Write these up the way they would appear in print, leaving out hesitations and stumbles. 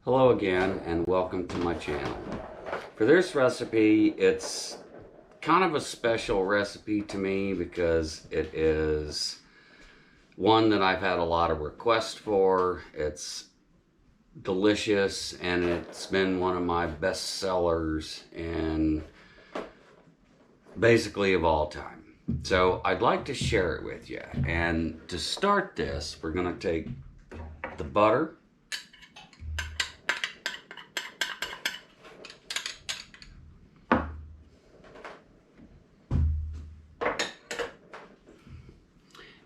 Hello again and welcome to my channel. For this recipe, it's kind of a special recipe to me because it is one that I've had a lot of requests for. It's delicious and it's been one of my best sellers in basically of all time. So I'd like to share it with you. And to start this, we're going to take the butter,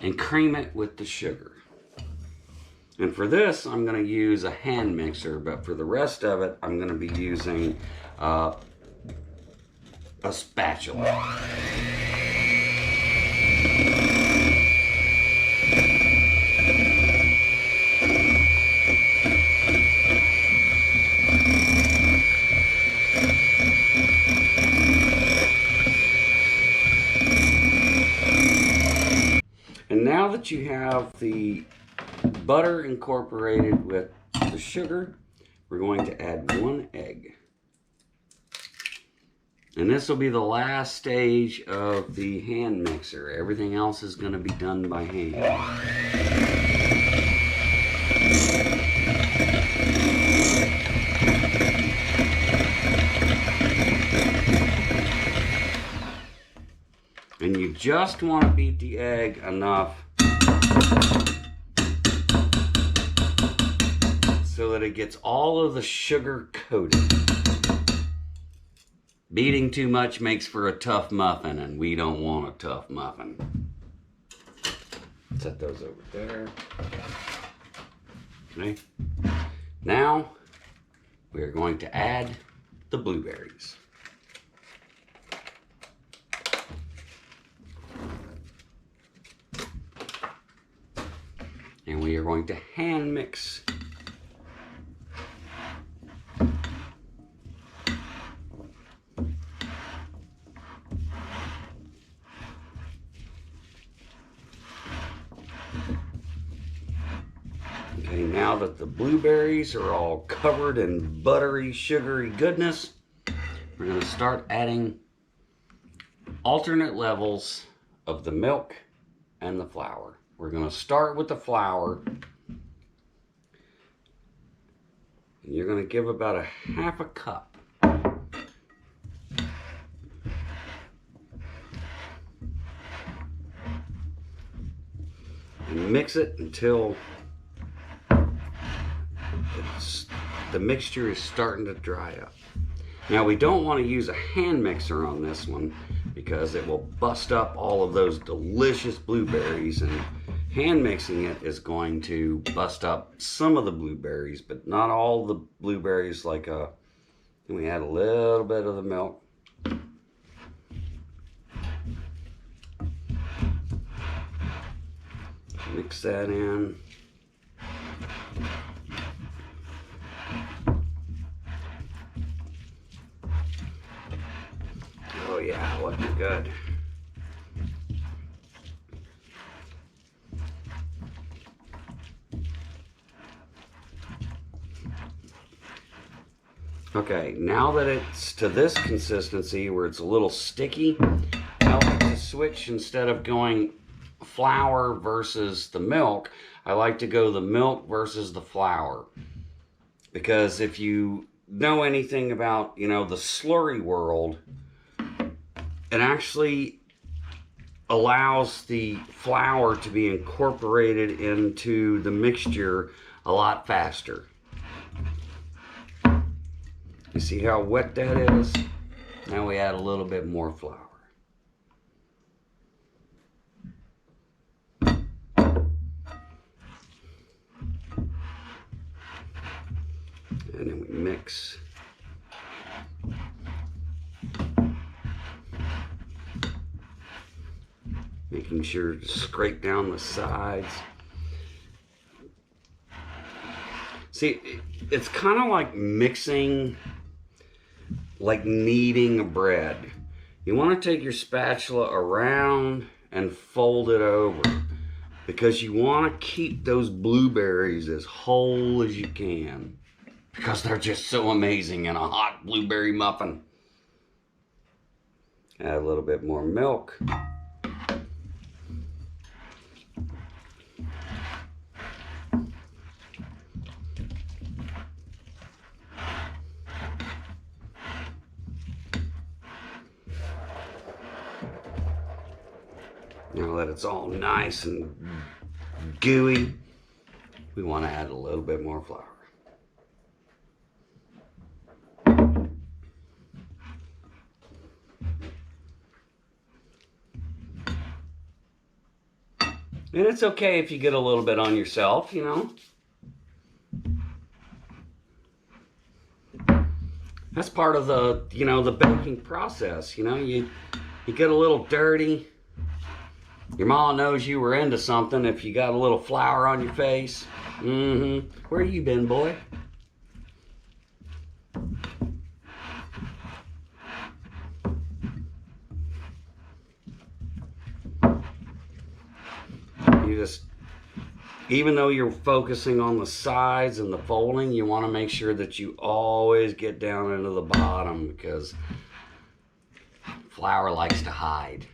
and cream it with the sugar. And for this, I'm going to use a hand mixer, but for the rest of it, I'm going to be using a spatula. And now that you have the butter incorporated with the sugar, we're going to add 1 egg. And this will be the last stage of the hand mixer. Everything else is going to be done by hand. And you just want to beat the egg enough so that it gets all of the sugar coated. Beating too much makes for a tough muffin, and we don't want a tough muffin. Set those over there. Okay. Now we are going to add the blueberries. And we are going to hand mix Okay, now that the blueberries are all covered in buttery, sugary goodness, we're going to start adding alternate levels of the milk and the flour. We're going to start with the flour. And you're going to give about a half a cup. And mix it until the mixture is starting to dry up. Now we don't want to use a hand mixer on this one because it will bust up all of those delicious blueberries, and hand mixing it is going to bust up some of the blueberries, but not all the blueberries. We add a little bit of the milk. Mix that in. Oh yeah, looking good. Okay, now that it's to this consistency where it's a little sticky, I like to switch. Instead of going flour versus the milk, I like to go the milk versus the flour. Because if you know anything about, the slurry world, it actually allows the flour to be incorporated into the mixture a lot faster. You see how wet that is? Now we add a little bit more flour. And then we mix. Making sure to scrape down the sides. See, it's kind of like mixing, like kneading a bread. You want to take your spatula around and fold it over because you want to keep those blueberries as whole as you can. because they're just so amazing in a hot blueberry muffin. Add a little bit more milk. Now that it's all nice and gooey, we want to add a little bit more flour. And it's okay if you get a little bit on yourself, you know. That's part of the, the baking process, You get a little dirty. Your mom knows you were into something if you got a little flour on your face. Where you been, boy? You just, even though you're focusing on the sides and the folding, you want to make sure that you always get down into the bottom because flour likes to hide.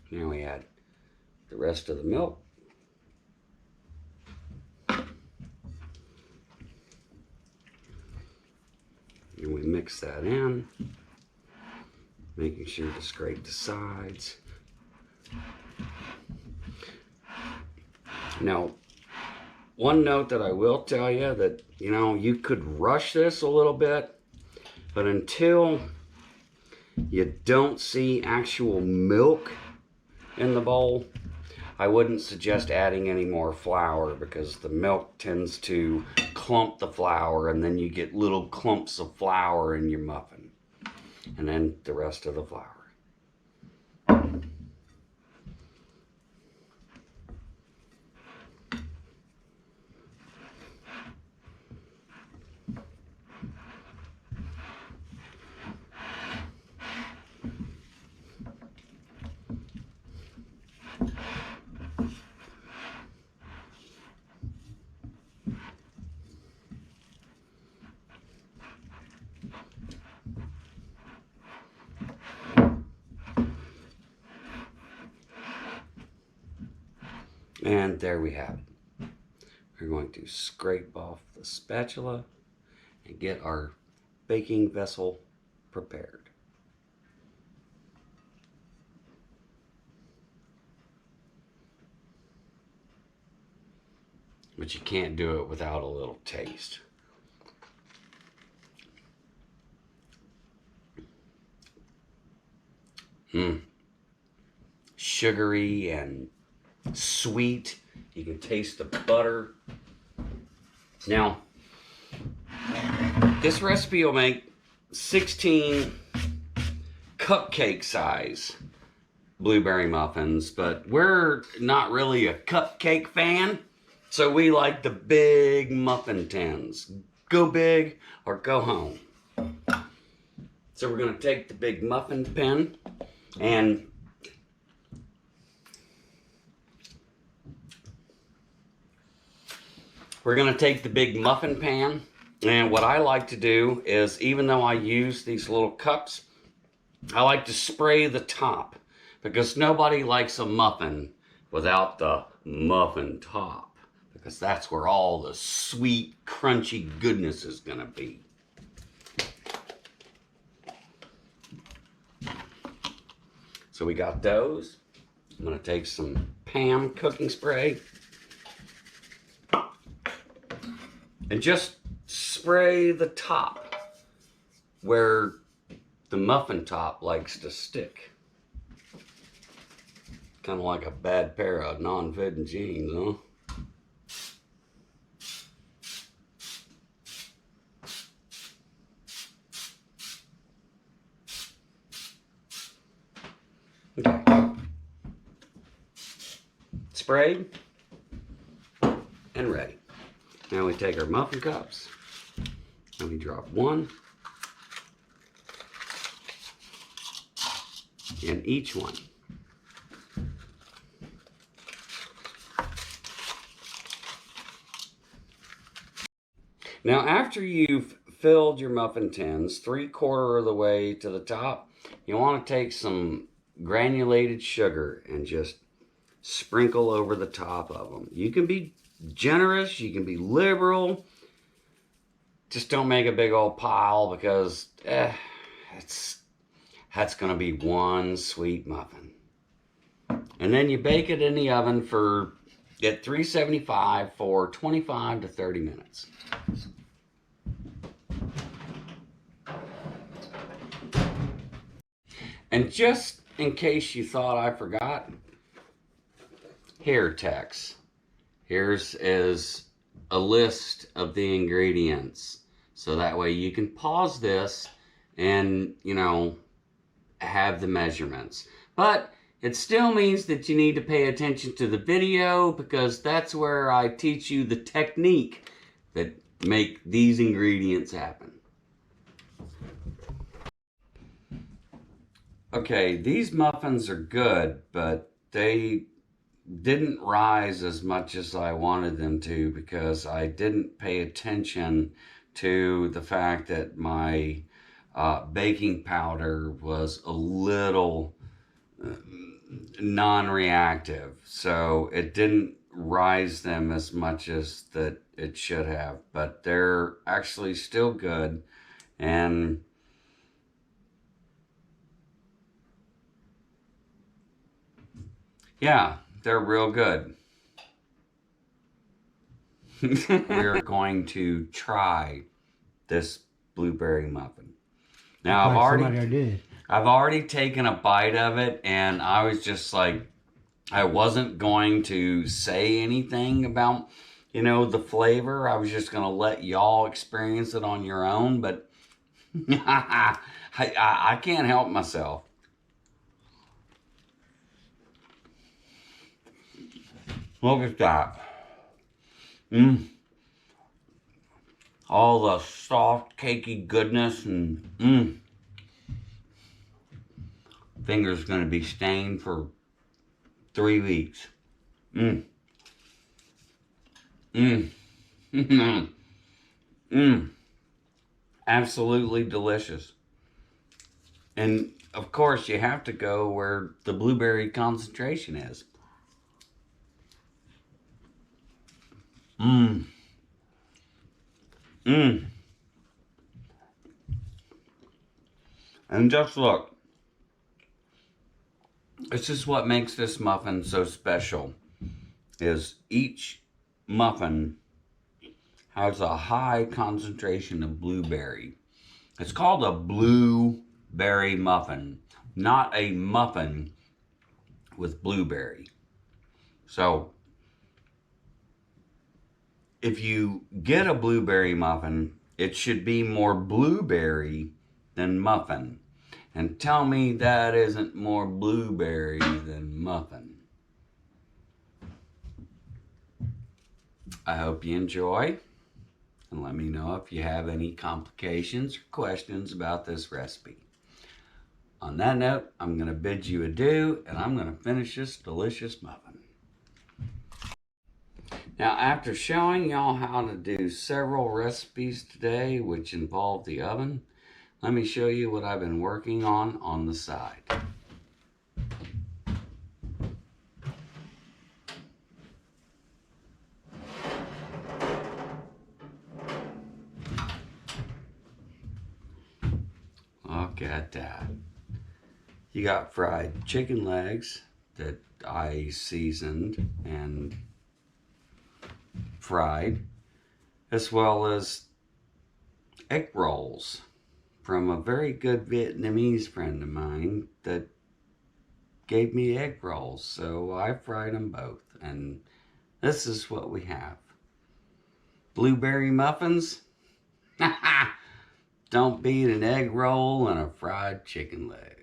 Now we add the rest of the milk. And we mix that in, making sure to scrape the sides. Now, one note that I will tell you that, you could rush this a little bit, but until you don't see actual milk in the bowl, I wouldn't suggest adding any more flour because the milk tends to clump the flour and then you get little clumps of flour in your muffin. And then the rest of the flour. And there we have it. We're going to scrape off the spatula and get our baking vessel prepared. But you can't do it without a little taste. Sugary and sweet. You can taste the butter. Now, this recipe will make 16 cupcake size blueberry muffins, but we're not really a cupcake fan, so we like the big muffin tins. Go big or go home. So we're going to take the big muffin tin and we're going to take the big muffin pan, and what I like to do is, even though I use these little cups, I like to spray the top because nobody likes a muffin without the muffin top, because that's where all the sweet, crunchy goodness is going to be. So we got those. I'm going to take some Pam cooking spray and just spray the top where the muffin top likes to stick. Kind of like a bad pair of non-fitting jeans, huh? Okay. Sprayed and ready. Now we take our muffin cups and we drop one in each one. Now, after you've filled your muffin tins 3/4 of the way to the top, you want to take some granulated sugar and just sprinkle over the top of them. You can be generous, you can be liberal. Just don't make a big old pile because that's going to be one sweet muffin. And then you bake it in the oven at 375 for 25 to 30 minutes. And just in case you thought I forgot, here, Tex. Here's is a list of the ingredients. So that way you can pause this and, have the measurements. But it still means that you need to pay attention to the video because that's where I teach you the technique that make these ingredients happen. Okay, these muffins are good, but they didn't rise as much as I wanted them to because I didn't pay attention to the fact that my baking powder was a little non-reactive, so it didn't rise them as much as that it should have, but they're actually still good. And yeah, they're real good. We're going to try this blueberry muffin. Now I've already taken a bite of it, and I was just like, I wasn't going to say anything about, the flavor. I was just going to let y'all experience it on your own, but I can't help myself. Look at that. All the soft, cakey goodness, and finger's gonna be stained for 3 weeks. Absolutely delicious. And of course, you have to go where the blueberry concentration is. And just look, this is what makes this muffin so special, is each muffin has a high concentration of blueberry. It's called a blueberry muffin, not a muffin with blueberry. So if you get a blueberry muffin, it should be more blueberry than muffin. And tell me that isn't more blueberry than muffin. I hope you enjoy, and let me know if you have any complications or questions about this recipe. On that note, I'm going to bid you adieu, and I'm going to finish this delicious muffin. Now, after showing y'all how to do several recipes today, which involve the oven, let me show you what I've been working on the side. Look at that. You got fried chicken legs that I seasoned and fried, as well as egg rolls from a very good Vietnamese friend of mine that gave me egg rolls. So I fried them both, and this is what we have. Blueberry muffins? Don't beat an egg roll and a fried chicken leg.